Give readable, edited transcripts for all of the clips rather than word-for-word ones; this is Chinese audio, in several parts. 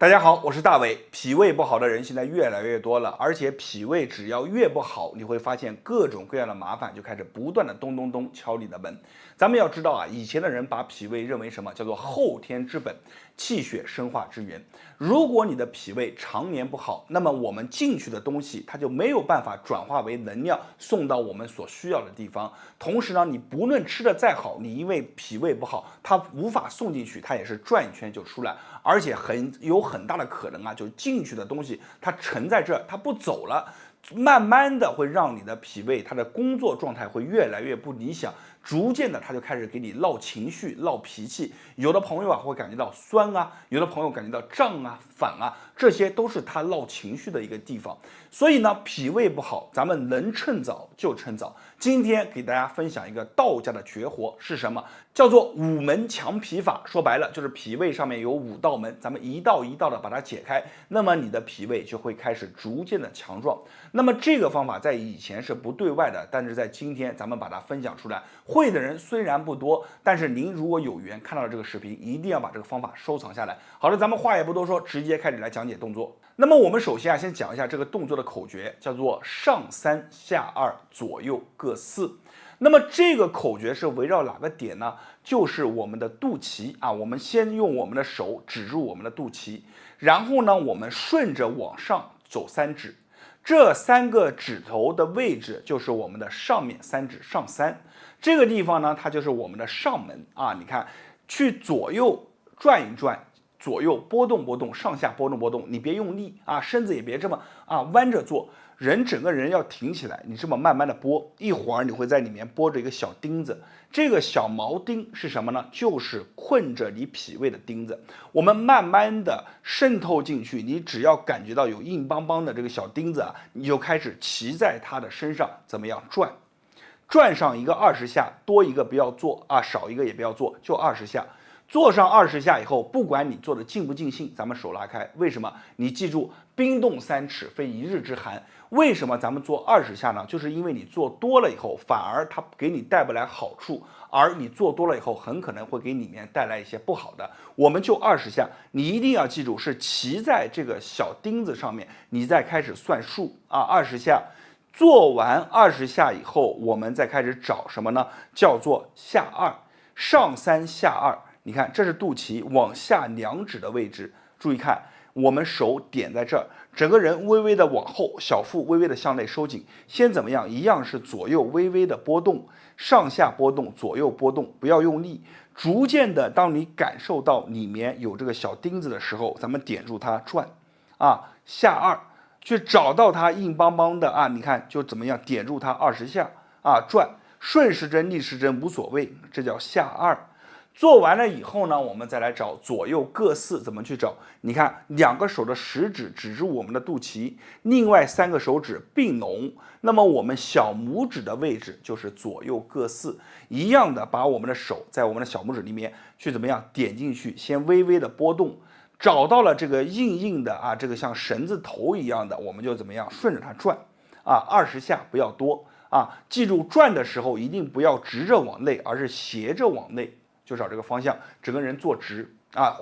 大家好，我是大伟。脾胃不好的人现在越来越多了，而且脾胃只要越不好，你会发现各种各样的麻烦就开始不断的咚咚咚敲你的门。咱们要知道啊，以前的人把脾胃认为什么叫做后天之本，气血生化之源。如果你的脾胃常年不好，那么我们进去的东西它就没有办法转化为能量送到我们所需要的地方。同时呢，你不论吃的再好，你因为脾胃不好，它无法送进去，它也是转一圈就出来，而且有很大的可能啊，就进去的东西它沉在这儿，它不走了。慢慢的会让你的脾胃它的工作状态会越来越不理想，逐渐的它就开始给你闹情绪、闹脾气。有的朋友啊会感觉到酸啊，有的朋友感觉到胀啊、反啊，这些都是他闹情绪的一个地方。所以呢，脾胃不好，咱们能趁早就趁早。今天给大家分享一个道家的绝活是什么？叫做五门强脾法。说白了就是脾胃上面有5道门，咱们一道一道的把它解开，那么你的脾胃就会开始逐渐的强壮。那么这个方法在以前是不对外的，但是在今天咱们把它分享出来，会的人虽然不多，但是您如果有缘看到了这个视频，一定要把这个方法收藏下来。好的，咱们话也不多说，直接开始来讲解动作。那么我们首先先讲一下这个动作的口诀，叫做上3下2左右各4。那么这个口诀是围绕哪个点呢？就是我们的肚脐啊，我们先用我们的手指住我们的肚脐，然后呢，我们顺着往上走3指，这3个指头的位置就是我们的上面3指上3，这个地方呢，它就是我们的上门啊。你看，去左右转一转。左右波动波动，上下波动波动，你别用力啊，身子也别这么弯着做，整个人要挺起来。你这么慢慢的拨，一会儿你会在里面拨着一个小钉子，这个小毛钉是什么呢？就是困着你脾胃的钉子。我们慢慢的渗透进去，你只要感觉到有硬邦邦的这个小钉子啊，你就开始骑在它的身上，怎么样转？转上一个20下，多一个不要做啊，少一个也不要做，就20下。做上20下以后，不管你做的尽不尽兴，咱们手拉开。为什么？你记住，冰冻3尺，非一日之寒。为什么咱们做20下呢？就是因为你做多了以后，反而它给你带不来好处，而你做多了以后，很可能会给里面带来一些不好的。我们就20下，你一定要记住，是骑在这个小钉子上面，你再开始算数啊，20下。做完20下以后，我们再开始找什么呢？叫做下2，上3下2。你看，这是肚脐往下2指的位置，注意看，我们手点在这儿，整个人微微的往后，小腹微微的向内收紧。先怎么样？一样是左右微微的波动，上下波动，左右波动，不要用力。逐渐的，当你感受到里面有这个小钉子的时候，咱们点住它转，下2，去找到它硬邦邦的啊，你看就怎么样？点住它20下转，顺时针逆时针无所谓，这叫下2。做完了以后呢，我们再来找左右各4，怎么去找？你看，2个手的食指指住我们的肚脐，另外3个手指并拢，那么我们小拇指的位置就是左右各4，一样的把我们的手在我们的小拇指里面去怎么样点进去，先微微的波动，找到了这个硬硬的这个像绳子头一样的，我们就怎么样顺着它转20下不要多记住转的时候一定不要直着往内，而是斜着往内。就找这个方向，整个人坐直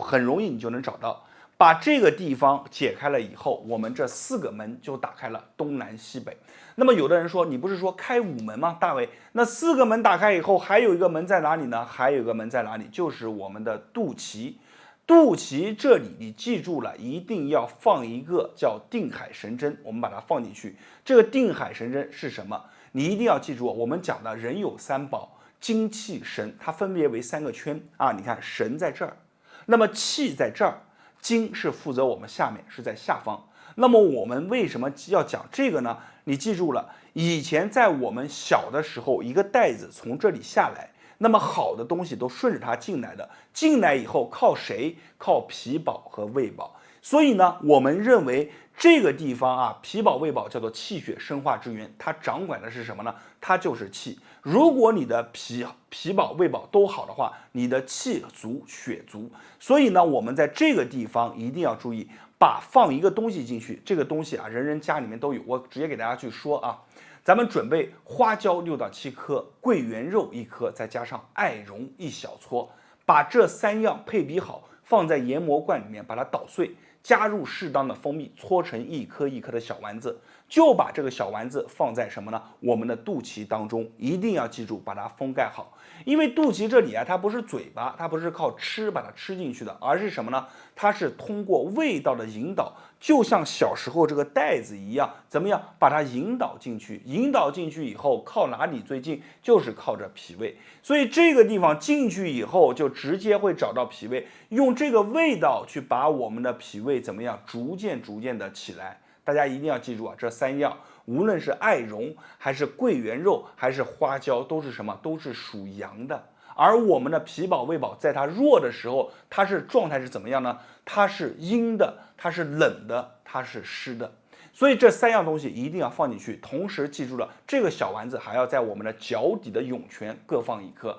很容易你就能找到。把这个地方解开了以后，我们这4个门就打开了，东南西北。那么有的人说，你不是说开5门吗？大伟，那4个门打开以后，还有一个门在哪里呢？还有一个门在哪里？就是我们的肚脐。肚脐这里你记住了，一定要放一个叫定海神针，我们把它放进去。这个定海神针是什么？你一定要记住，我们讲的人有3宝。精气神，它分别为3个圈你看神在这儿，那么气在这儿，精是负责我们下面，是在下方。那么我们为什么要讲这个呢？你记住了，以前在我们小的时候，一个袋子从这里下来，那么好的东西都顺着它进来的，进来以后靠谁？靠脾宝和胃宝。所以呢，我们认为这个地方脾宝胃宝叫做气血生化之源，它掌管的是什么呢？它就是气。如果你的脾宝胃宝都好的话，你的气足血足。所以呢，我们在这个地方一定要注意，放一个东西进去。这个东西人人家里面都有，我直接给大家去说咱们准备花椒6到7颗，桂圆肉1颗，再加上艾绒1小撮，把这3样配比好，放在研磨罐里面把它捣碎。加入适当的蜂蜜，搓成一颗一颗的小丸子，就把这个小丸子放在什么呢？我们的肚脐当中，一定要记住把它封盖好。因为肚脐这里啊，它不是嘴巴，它不是靠吃把它吃进去的，而是什么呢？它是通过味道的引导，就像小时候这个袋子一样，怎么样把它引导进去？引导进去以后，靠哪里最近？就是靠着脾胃。所以这个地方进去以后，就直接会找到脾胃，用这个味道去把我们的脾胃怎么样，逐渐的起来。大家一定要记住啊，这3样。无论是艾绒还是桂圆肉还是花椒，都是什么？都是属阳的。而我们的脾宝、胃宝在它弱的时候，它是状态是怎么样呢？它是阴的，它是冷的，它是湿的。所以这3样东西一定要放进去，同时记住了这个小丸子还要在我们的脚底的涌泉各放1颗。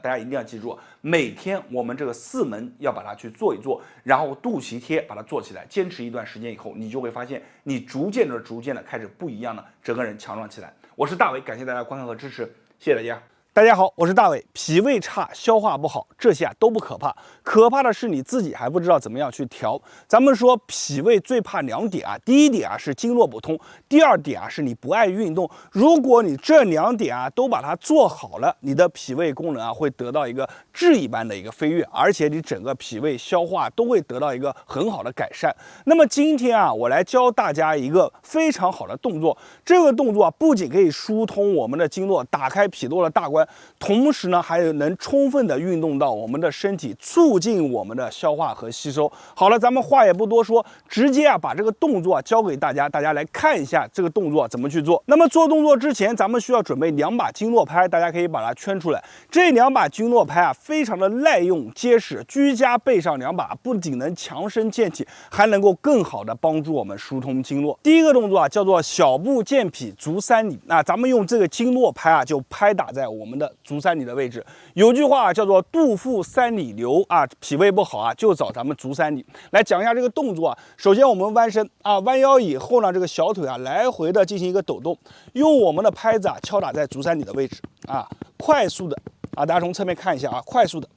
大家一定要记住，每天我们这个4门要把它去做一做，然后肚脐贴把它做起来，坚持一段时间以后，你就会发现你逐渐的开始不一样了，整个人强壮起来。我是大伟，感谢大家观看和支持，谢谢大家。大家好，我是大伟。脾胃差、消化不好，这些都不可怕，可怕的是你自己还不知道怎么样去调。咱们说脾胃最怕2点啊，第一点啊是经络不通，第2点啊是你不爱运动。如果你这2点啊都把它做好了，你的脾胃功能啊会得到一个质一般的一个飞跃，而且你整个脾胃消化都会得到一个很好的改善。那么今天啊，我来教大家一个非常好的动作，这个动作啊不仅可以疏通我们的经络，打开脾络的大关。同时呢，还有能充分的运动到我们的身体，促进我们的消化和吸收。好了，咱们话也不多说，直接啊把这个动作教给大家，大家来看一下这个动作怎么去做。那么做动作之前，咱们需要准备2把经络拍，大家可以把它圈出来。这2把经络拍啊，非常的耐用结实，居家备上2把，不仅能强身健体，还能够更好的帮助我们疏通经络。第一个动作啊，叫做小步健脾足3里。咱们用这个经络拍啊，就拍打在我们的足3里的位置。有句话叫做肚腹3里流啊，脾胃不好啊，就找咱们足3里。来讲一下这个动作啊，首先我们弯身啊，弯腰以后呢，这个小腿啊来回的进行一个抖动，用我们的拍子啊敲打在足3里的位置啊，快速的啊，大家从侧面看一下啊，快速的。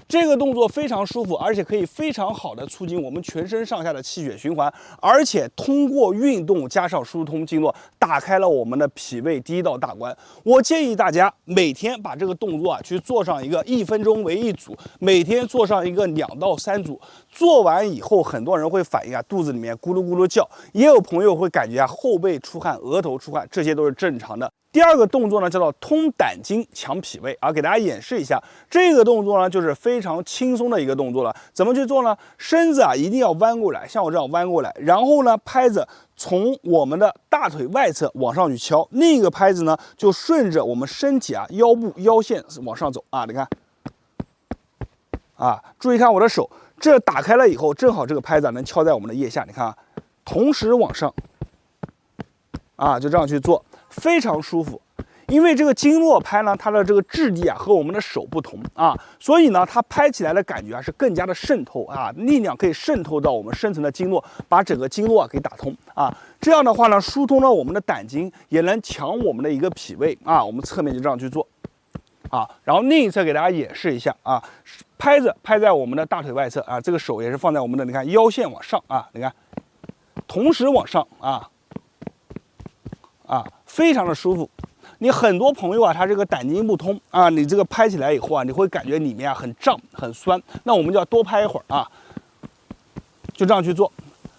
这个动作非常舒服，而且可以非常好的促进我们全身上下的气血循环，而且通过运动加上疏通经络，打开了我们的脾胃第1道大关。我建议大家每天把这个动作啊去做上一个1分钟为1组，每天做上一个2到3组。做完以后，很多人会反映啊肚子里面咕噜咕噜叫，也有朋友会感觉啊后背出汗、额头出汗，这些都是正常的。第2个动作呢，叫做通胆经强脾胃啊，给大家演示一下。这个动作呢，就是非常轻松的一个动作了。怎么去做呢？身子啊一定要弯过来，像我这样弯过来，然后呢，拍子从我们的大腿外侧往上去敲，另一个拍子呢就顺着我们身体啊腰部腰线往上走啊，你看啊，注意看我的手，这打开了以后，正好这个拍子能敲在我们的腋下，你看啊，同时往上啊，就这样去做。非常舒服，因为这个经络拍呢，它的这个质地啊和我们的手不同啊，所以呢，它拍起来的感觉啊是更加的渗透啊，力量可以渗透到我们深层的经络，把整个经络啊给打通啊。这样的话呢，疏通了我们的胆经，也能强我们的一个脾胃啊。我们侧面就这样去做啊，然后另一侧给大家演示一下啊，拍子拍在我们的大腿外侧啊，这个手也是放在我们的你看腰线往上啊，你看，同时往上啊，非常的舒服。你很多朋友啊，他这个胆经不通啊，你这个拍起来以后啊，你会感觉里面啊很胀很酸，那我们就要多拍一会儿啊，就这样去做。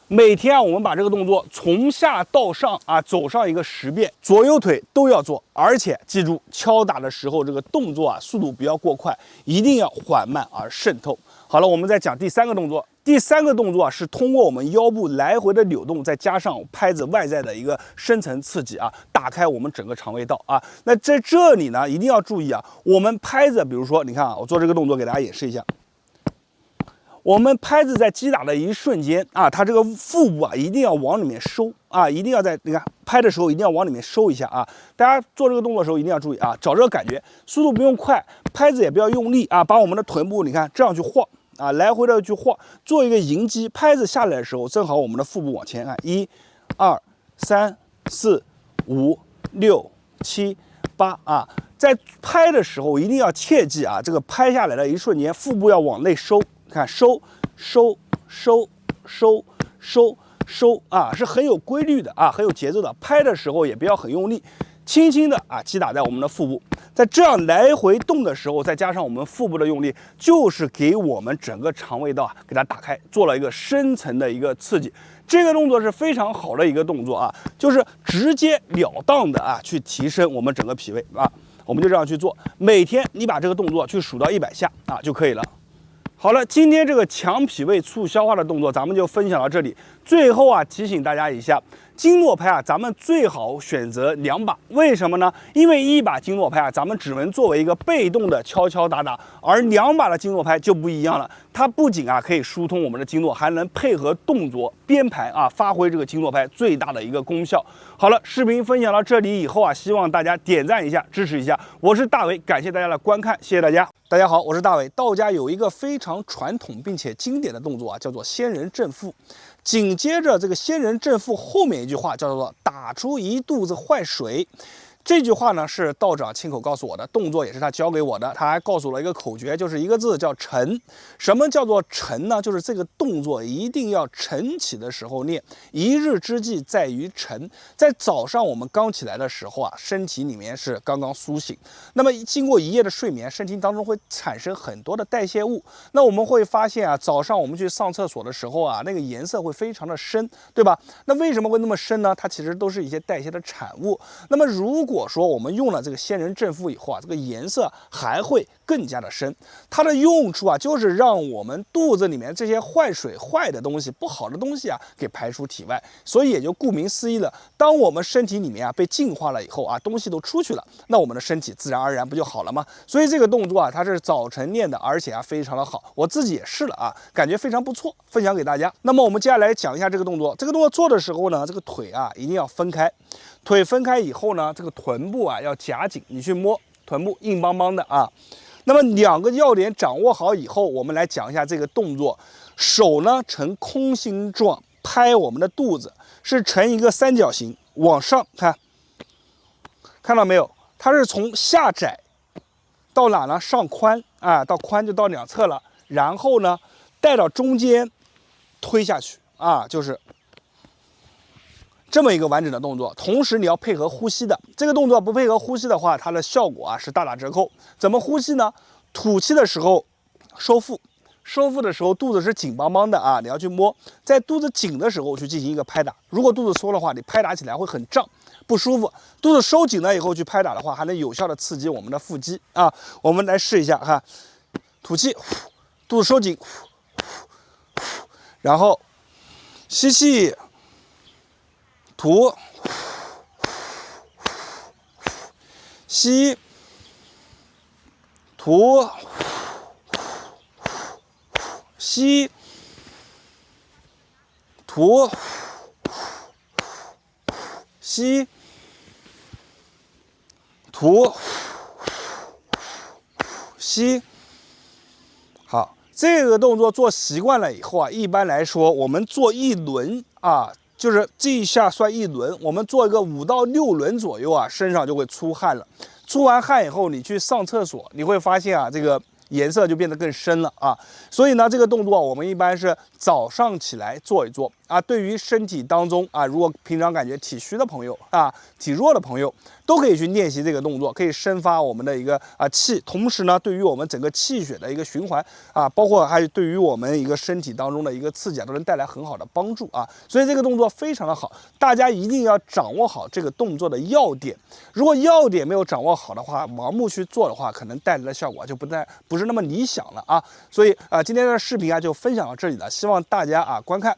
每天啊，我们把这个动作从下到上啊走上一个10遍，左右腿都要做，而且记住敲打的时候这个动作啊速度不要过快，一定要缓慢而渗透。好了，我们再讲第3个动作。第3个动作啊，是通过我们腰部来回的扭动，再加上拍子外在的一个深层刺激啊，打开我们整个肠胃道啊。那在这里呢，一定要注意啊，我们拍子，比如说你看啊，我做这个动作给大家演示一下。我们拍子在击打的一瞬间啊，它这个腹部啊一定要往里面收啊，一定要在你看拍的时候一定要往里面收一下啊。大家做这个动作的时候一定要注意啊，找这个感觉，速度不用快，拍子也不要用力啊，把我们的臀部你看这样去晃啊，来回的去晃，做一个迎击。拍子下来的时候，正好我们的腹部往前看，1、2、3、4、5、6、7、8啊。在拍的时候一定要切记啊，这个拍下来的一瞬间，腹部要往内收。看收收收收啊，是很有规律的啊，很有节奏的。拍的时候也不要很用力，轻轻的啊击打在我们的腹部。在这样来回动的时候，再加上我们腹部的用力，就是给我们整个肠胃道啊给它打开，做了一个深层的一个刺激。这个动作是非常好的一个动作啊，就是直截了当的啊去提升我们整个脾胃啊。我们就这样去做，每天你把这个动作去数到100下啊就可以了。好了，今天这个强脾胃促消化的动作咱们就分享到这里。最后啊，提醒大家一下，经络拍啊，咱们最好选择2把，为什么呢？因为1把经络拍啊，咱们只能作为一个被动的敲敲打打，而2把的经络拍就不一样了。它不仅啊可以疏通我们的经络，还能配合动作编排啊，发挥这个经络拍最大的一个功效。好了，视频分享到这里以后啊，希望大家点赞一下，支持一下。我是大伟，感谢大家的观看，谢谢大家。大家好，我是大伟。道家有一个非常传统并且经典的动作啊，叫做仙人正腹。紧接着这个仙人正腹后面一句话叫做打出一肚子坏水。这句话呢是道长亲口告诉我的，动作也是他教给我的。他还告诉了一个口诀，就是一个字叫沉。什么叫做沉呢？就是这个动作一定要晨起的时候练。一日之计在于晨，在早上我们刚起来的时候啊，身体里面是刚刚苏醒，那么经过一夜的睡眠，身体当中会产生很多的代谢物。那我们会发现啊，早上我们去上厕所的时候啊，那个颜色会非常的深，对吧？那为什么会那么深呢？它其实都是一些代谢的产物。那么如果说我们用了这个仙人正腹以后啊，这个颜色还会更加的深。它的用处啊，就是让我们肚子里面这些坏水、坏的东西、不好的东西啊，给排出体外。所以也就顾名思义了，当我们身体里面啊被净化了以后啊，东西都出去了，那我们的身体自然而然不就好了吗？所以这个动作啊，它是早晨练的，而且啊非常的好，我自己也试了啊，感觉非常不错，分享给大家。那么我们接下来讲一下这个动作。这个动作做的时候呢，这个腿啊一定要分开。腿分开以后呢，这个臀部啊要夹紧，你去摸臀部硬邦邦的啊。那么2个要点掌握好以后，我们来讲一下这个动作。手呢呈空心状拍我们的肚子，是呈一个三角形往上看到没有？它是从下窄到哪呢？上宽啊，到宽就到2侧了，然后呢带到中间推下去啊，就是这么一个完整的动作。同时你要配合呼吸的，这个动作不配合呼吸的话，它的效果啊是大打折扣。怎么呼吸呢？吐气的时候收腹，收腹的时候肚子是紧邦邦的啊，你要去摸，在肚子紧的时候去进行一个拍打。如果肚子缩的话，你拍打起来会很胀不舒服。肚子收紧了以后去拍打的话，还能有效的刺激我们的腹肌啊。我们来试一下哈，吐气，肚子收紧，然后吸气。吐，吸，吐，吸，吐，吸，吐，吸。好，这个动作做习惯了以后啊，一般来说我们做1轮啊。就是这一下算1轮，我们做一个5到6轮左右啊，身上就会出汗了。出完汗以后，你去上厕所，你会发现啊，这个颜色就变得更深了啊。所以呢，这个动作我们一般是早上起来做一做啊。对于身体当中啊，如果平常感觉体虚的朋友啊、体弱的朋友，都可以去练习这个动作，可以生发我们的一个气，同时呢，对于我们整个气血的一个循环啊，包括还有对于我们一个身体当中的一个刺激啊，都能带来很好的帮助啊。所以这个动作非常的好，大家一定要掌握好这个动作的要点。如果要点没有掌握好的话，盲目去做的话，可能带来的效果就不是那么理想了啊。所以今天的视频啊就分享到这里了，希望大家啊观看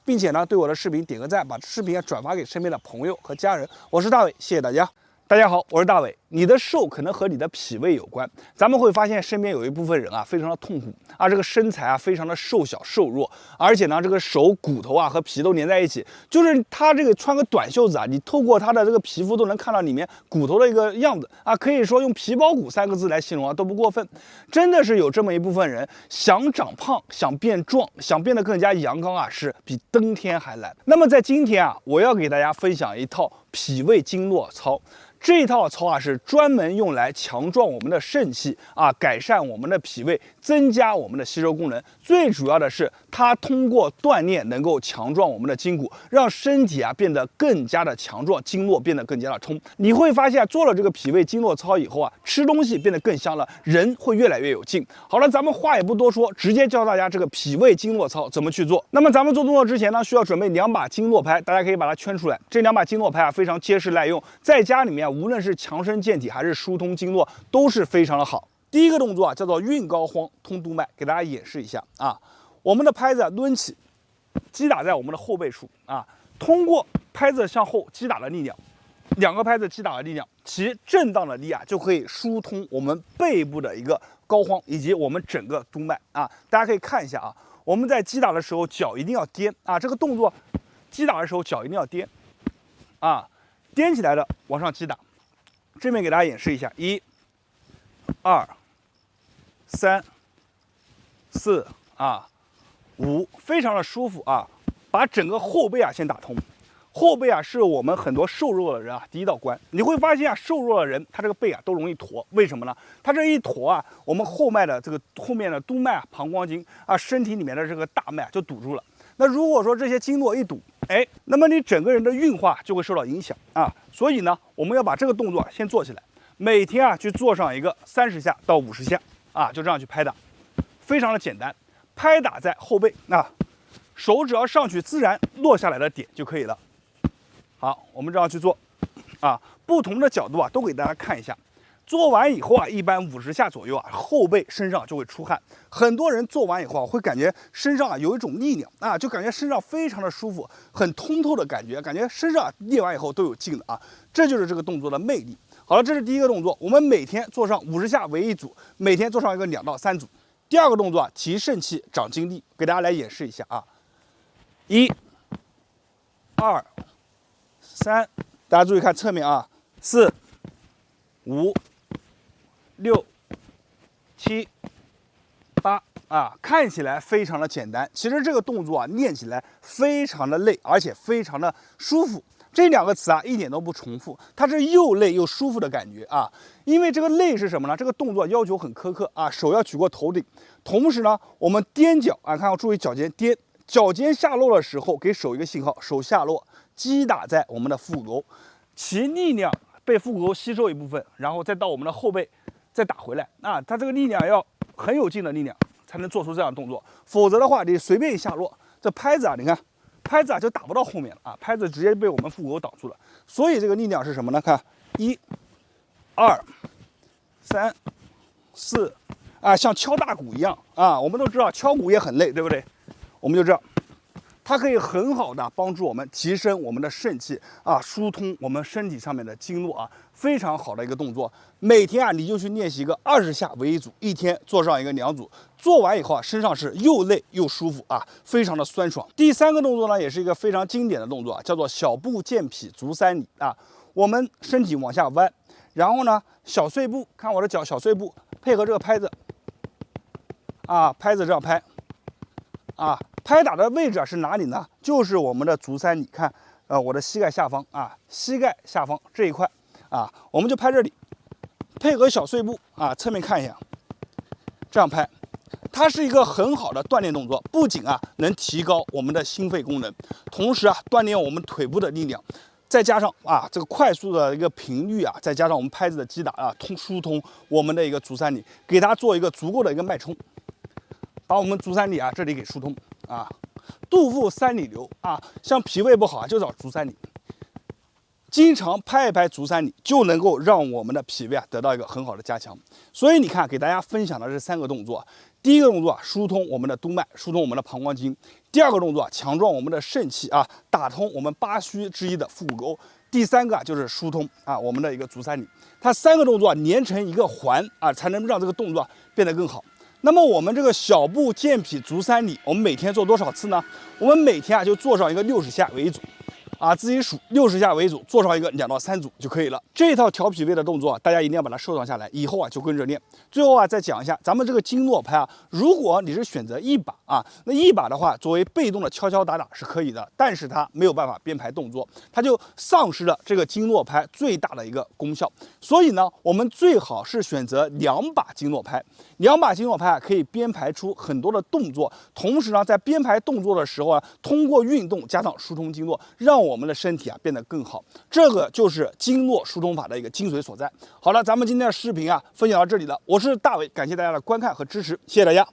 并且呢对我的视频点个赞，把视频转发给身边的朋友和家人。我是大伟，谢谢大家。大家好，我是大伟。你的瘦可能和你的脾胃有关。咱们会发现身边有一部分人啊，非常的痛苦啊，这个身材啊非常的瘦小瘦弱，而且呢，这个手骨头啊和皮都连在一起，就是他这个穿个短袖子啊，你透过他的这个皮肤都能看到里面骨头的一个样子啊，可以说用皮包骨3个字来形容啊都不过分。真的是有这么一部分人想长胖、想变壮、想变得更加阳刚啊，是比登天还难。那么在今天啊，我要给大家分享一套脾胃经络操。这套操啊是专门用来强壮我们的肾气啊，改善我们的脾胃，增加我们的吸收功能。最主要的是，它通过锻炼能够强壮我们的筋骨，让身体变得更加的强壮，经络变得更加的通。你会发现，做了这个脾胃经络操以后吃东西变得更香了，人会越来越有劲。好了，咱们话也不多说，直接教大家这个脾胃经络操怎么去做。那么咱们做动作之前呢，需要准备2把经络拍，大家可以把它圈出来。这2把经络拍非常结实耐用，在家里面无论是强身健体还是疏通经络都是非常的好。第一个动作叫做运膏肓通督脉，给大家演示一下我们的拍子抡起，击打在我们的后背处通过拍子向后击打的力量，2个拍子击打的力量，其震荡的力就可以疏通我们背部的一个膏肓以及我们整个督脉大家可以看一下我们在击打的时候脚一定要颠这个动作击打的时候脚一定要颠颠起来的往上击打。这边给大家演示一下，1、2、3、4、5，非常的舒服把整个后背先打通。后背是我们很多瘦弱的人第一道关。你会发现瘦弱的人他这个背都容易驼，为什么呢？他这一驼我们后面的这个后面的督脉、膀胱经身体里面的这个大脉就堵住了。那如果说这些经络一堵，那么你整个人的运化就会受到影响所以呢，我们要把这个动作先做起来，每天去做上一个30下到50下就这样去拍打，非常的简单，拍打在后背手只要上去自然落下来的点就可以了。好，我们这样去做不同的角度都给大家看一下。做完以后一般50下左右后背身上就会出汗。很多人做完以后会感觉身上有一种力量就感觉身上非常的舒服，很通透的感觉，感觉身上练完以后都有劲的这就是这个动作的魅力。好了，这是第一个动作，我们每天做上50下为一组，每天做上一个2到3组。第二个动作提肾气长精力，给大家来演示一下1、2、3，大家注意看侧面4、5、6、7、8看起来非常的简单，其实这个动作练起来非常的累，而且非常的舒服。这2个词一点都不重复，它是又累又舒服的感觉因为这个累是什么呢？这个动作要求很苛刻手要举过头顶，同时呢，我们踮脚看要注意脚尖踮，脚尖下落的时候给手一个信号，手下落，击打在我们的腹股沟，其力量被腹股沟吸收一部分，然后再到我们的后背再打回来它这个力量要很有劲的力量才能做出这样的动作，否则的话你随便一下落，这拍子你看拍子就打不到后面了拍子直接被我们腹股沟挡住了。所以这个力量是什么呢？看1、2、3、4像敲大鼓一样我们都知道敲鼓也很累，对不对？我们就这样，它可以很好的帮助我们提升我们的肾气疏通我们身体上面的经络非常好的一个动作。每天你就去练习个20下为一组，一天做上一个2组，做完以后身上是又累又舒服非常的酸爽。第3个动作呢，也是一个非常经典的动作叫做小步健脾足三里我们身体往下弯，然后呢小碎步，看我的脚小碎步，配合这个拍子拍子这样拍拍打的位置是哪里呢？就是我们的足三里，看我的膝盖下方膝盖下方这一块我们就拍这里，配合小碎步侧面看一下，这样拍，它是一个很好的锻炼动作，不仅能提高我们的心肺功能，同时锻炼我们腿部的力量，再加上这个快速的一个频率再加上我们拍子的击打疏通我们的一个足三里，给它做一个足够的一个脉冲，把我们足三里这里给疏通肚腹三里流像脾胃不好就找足三里，经常拍一拍足三里，就能够让我们的脾胃得到一个很好的加强。所以你看，给大家分享的这3个动作，第一个动作疏通我们的督脉，疏通我们的膀胱经；第2个动作强壮我们的肾气打通我们8虚之一的腹股沟；第3个就是疏通我们的一个足三里。它3个动作连成一个环才能让这个动作变得更好。那么我们这个小步健脾足三里，我们每天做多少次呢？我们每天就做上一个60下为一组啊，自己数60下为主，做上一个2到3组就可以了。这套调脾胃的动作大家一定要把它收藏下来，以后就跟着练。最后再讲一下咱们这个经络拍如果你是选择一把那一把的话，作为被动的敲敲打打是可以的，但是它没有办法编排动作，它就丧失了这个经络拍最大的一个功效。所以呢，我们最好是选择2把经络拍。2把经络拍可以编排出很多的动作，同时呢，在编排动作的时候通过运动加上疏通经络，让我们的身体变得更好。这个就是经络疏通法的一个精髓所在。好了，咱们今天的视频分享到这里了，我是大伟，感谢大家的观看和支持，谢谢大家。